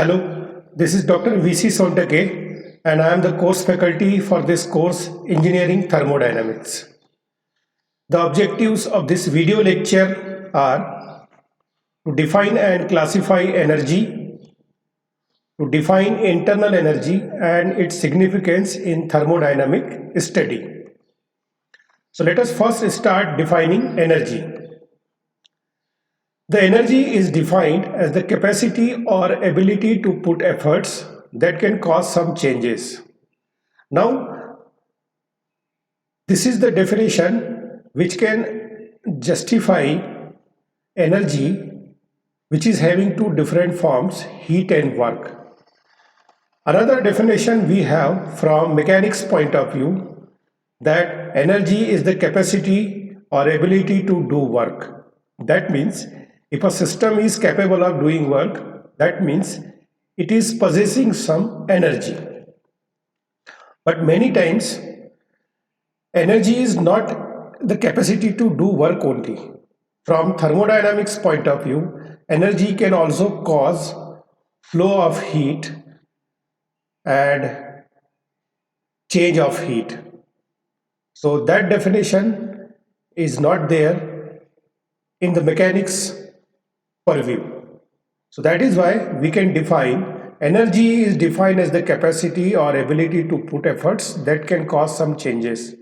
Hello, this is Dr. VC Sontake and I am the course faculty for this course Engineering Thermodynamics. The objectives of this video lecture are to define and classify energy, to define internal energy and its significance in thermodynamic study. So let us first start defining energy. The energy is defined as the capacity or ability to put efforts that can cause some changes. Now, this is the definition which can justify energy which is having two different forms, heat and work. Another definition we have from mechanics point of view that energy is the capacity or ability to do work. That means if a system is capable of doing work, that means it is possessing some energy. But many times, energy is not the capacity to do work only. From thermodynamics point of view, energy can also cause flow of heat and change of heat. So that definition is not there in the mechanics purview. So that is why we can define energy is defined as the capacity or ability to put efforts that can cause some changes.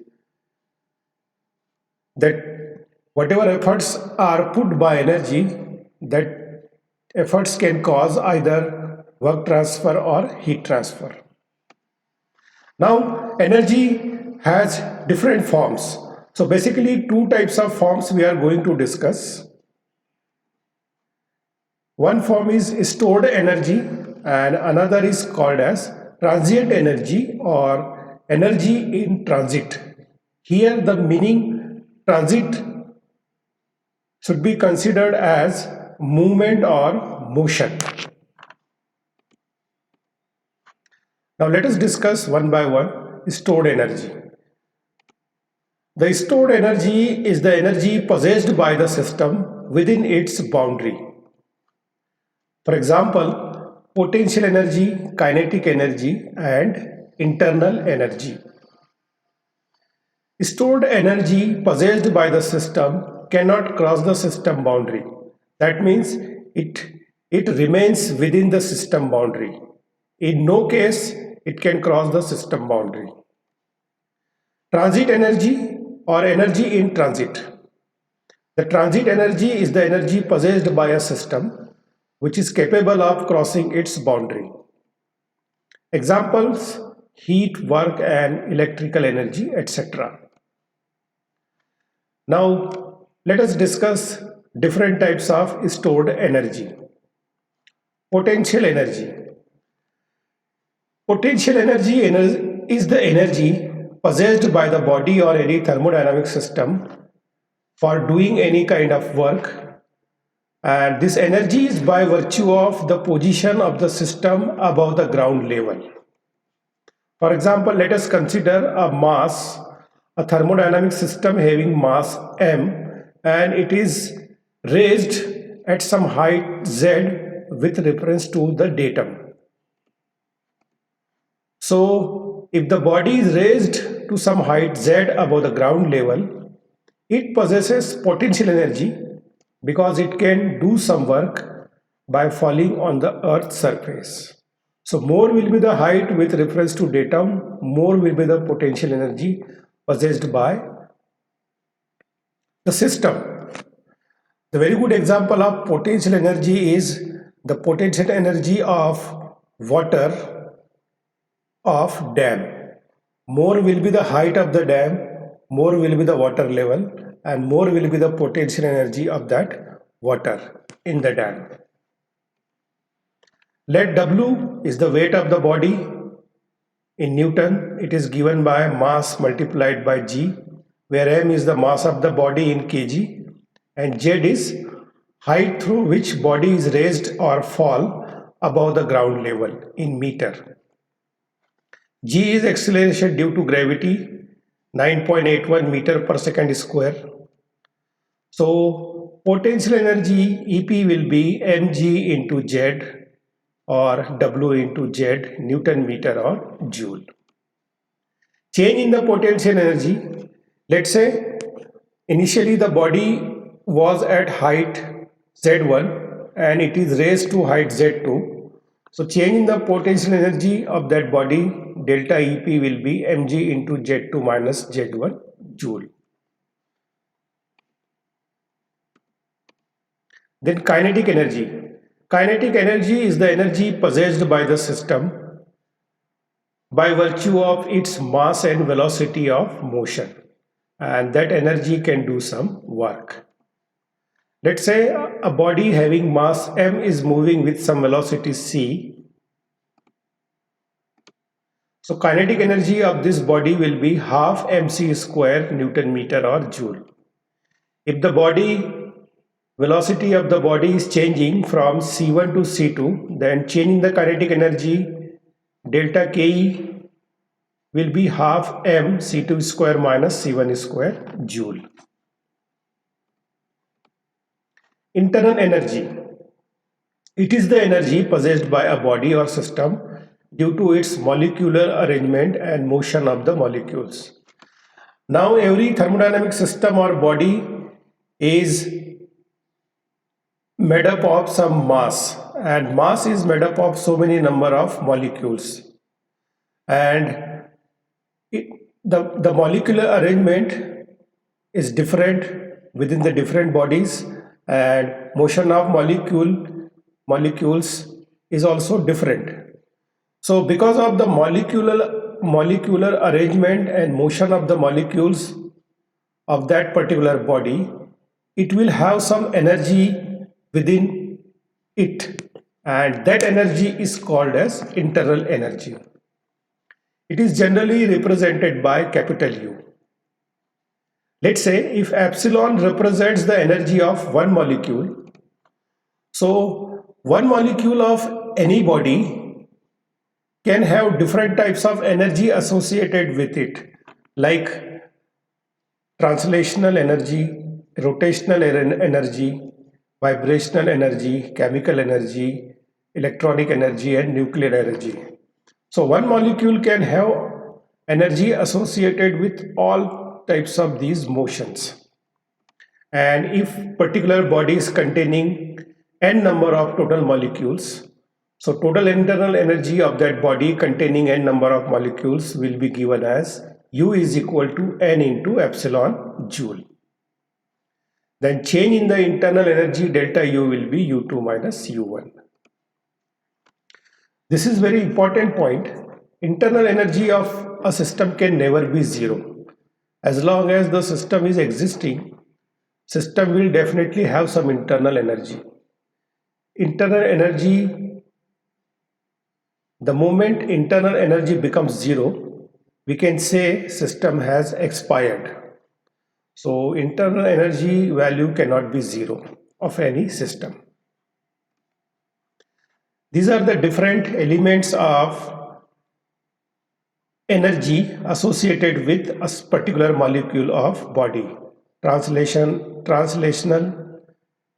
That whatever efforts are put by energy, that efforts can cause either work transfer or heat transfer. Now energy has different forms. So basically two types of forms we are going to discuss. One form is stored energy and another is called as transient energy or energy in transit. Here the meaning transit should be considered as movement or motion. Now let us discuss one by one stored energy. The stored energy is the energy possessed by the system within its boundary. For example, potential energy, kinetic energy, and internal energy. Stored energy possessed by the system cannot cross the system boundary. That means it remains within the system boundary. In no case it can cross the system boundary. Transit energy or energy in transit. The transit energy is the energy possessed by a system which is capable of crossing its boundary. Examples: heat, work and electrical energy, etc. Now let us discuss different types of stored energy. Potential energy. Potential energy is the energy possessed by the body or any thermodynamic system for doing any kind of work, and this energy is by virtue of the position of the system above the ground level. For example, let us consider a mass, a thermodynamic system having mass m, and it is raised at some height z with reference to the datum. So if the body is raised to some height z above the ground level, it possesses potential energy because it can do some work by falling on the earth's surface. So more will be the height with reference to datum, more will be the potential energy possessed by the system. The very good example of potential energy is the potential energy of water of dam. More will be the height of the dam, more will be the water level, and more will be the potential energy of that water in the dam. Let W is the weight of the body in Newton. It is given by mass multiplied by G, where M is the mass of the body in kg and Z is height through which body is raised or fall above the ground level in meter. G is acceleration due to gravity, 9.81 meter per second square. So potential energy EP will be mg into Z, or W into Z, Newton meter or Joule. Change in the potential energy. Let's say initially the body was at height Z1 and it is raised to height Z2. So change in the potential energy of that body, delta EP will be mg into Z2 minus Z1 joule. Then kinetic energy. Kinetic energy is the energy possessed by the system by virtue of its mass and velocity of motion, and that energy can do some work. Let's say a body having mass m is moving with some velocity c. So kinetic energy of this body will be half mc square Newton meter or joule. If the velocity of the body is changing from c1 to c2, then changing the kinetic energy delta ke will be half m c2 square minus c1 square joule. Internal energy. It is the energy possessed by a body or system due to its molecular arrangement and motion of the molecules. Now every thermodynamic system or body is made up of some mass, and mass is made up of so many number of molecules, and the molecular arrangement is different within the different bodies, and motion of molecules is also different. So because of the molecular arrangement and motion of the molecules of that particular body, it will have some energy within it, and that energy is called as internal energy. It is generally represented by capital U. Let's say if epsilon represents the energy of one molecule, so one molecule of any body can have different types of energy associated with it, like translational energy, rotational energy, vibrational energy, chemical energy, electronic energy, and nuclear energy. So one molecule can have energy associated with all types of these motions. And if particular body is containing n number of total molecules, so total internal energy of that body containing n number of molecules will be given as U is equal to n into epsilon joule. Then change in the internal energy delta U will be U2 minus U1. This is very important point. Internal energy of a system can never be zero. As long as the system is existing, system will definitely have some internal energy. Internal energy, the moment internal energy becomes zero, we can say system has expired. So internal energy value cannot be zero of any system. These are the different elements of energy associated with a particular molecule of body. Translational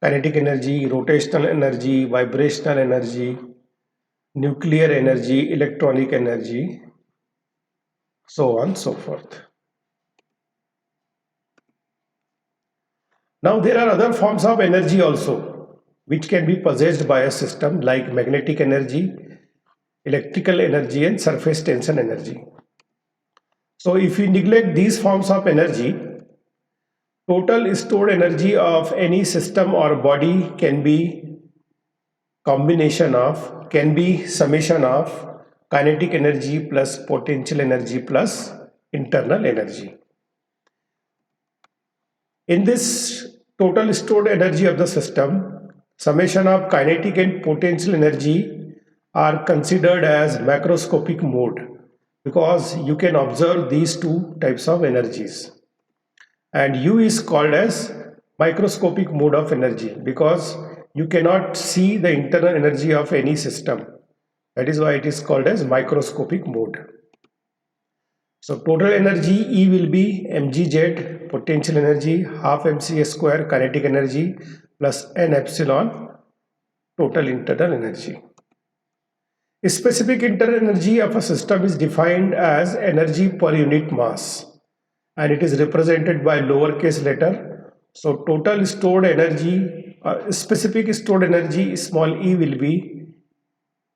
kinetic energy, rotational energy, vibrational energy, nuclear energy, electronic energy, so on and so forth. Now there are other forms of energy also which can be possessed by a system, like magnetic energy, electrical energy, and surface tension energy. So if we neglect these forms of energy, total stored energy of any system or body can be summation of kinetic energy plus potential energy plus internal energy. In this total stored energy of the system, summation of kinetic and potential energy are considered as macroscopic mode, because you can observe these two types of energies. And U is called as microscopic mode of energy because you cannot see the internal energy of any system. That is why it is called as microscopic mode. So total energy E will be mgz, potential energy, half mc square kinetic energy plus n epsilon, total internal energy. Specific internal energy of a system is defined as energy per unit mass, and it is represented by lowercase letter. So total stored energy, specific stored energy small e will be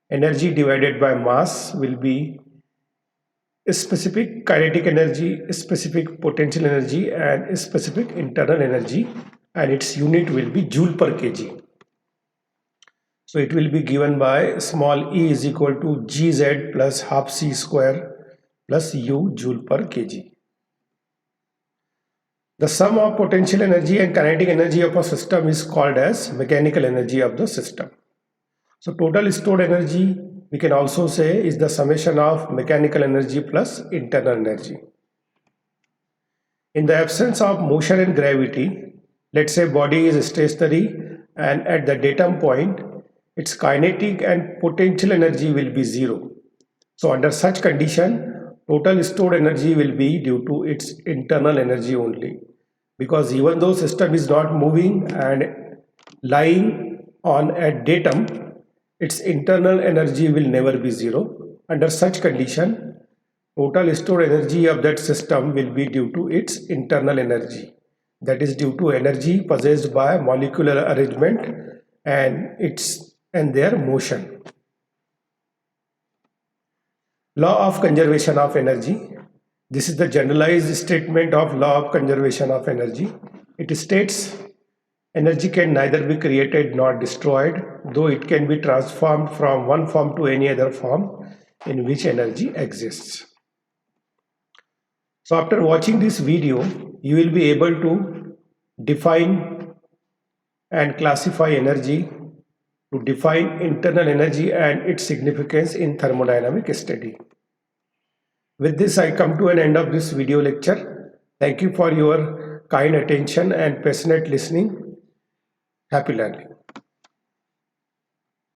energy divided by mass, will be specific kinetic energy, specific potential energy, and specific internal energy, and its unit will be joule per kg. So it will be given by small e is equal to gz plus half c square plus u joule per kg. The sum of potential energy and kinetic energy of a system is called as mechanical energy of the system. So total stored energy, we can also say, is the summation of mechanical energy plus internal energy. In the absence of motion and gravity, let's say body is stationary and at the datum point, its kinetic and potential energy will be zero. So under such condition, total stored energy will be due to its internal energy only. Because even though system is not moving and lying on at datum, its internal energy will never be zero. Under such condition, total stored energy of that system will be due to its internal energy. That is due to energy possessed by molecular arrangement and their motion. Law of conservation of energy. This is the generalized statement of law of conservation of energy. It states energy can neither be created nor destroyed, though it can be transformed from one form to any other form in which energy exists. So after watching this video, you will be able to define and classify energy, to define internal energy and its significance in thermodynamic study. With this, I come to an end of this video lecture. Thank you for your kind attention and passionate listening. Happy learning.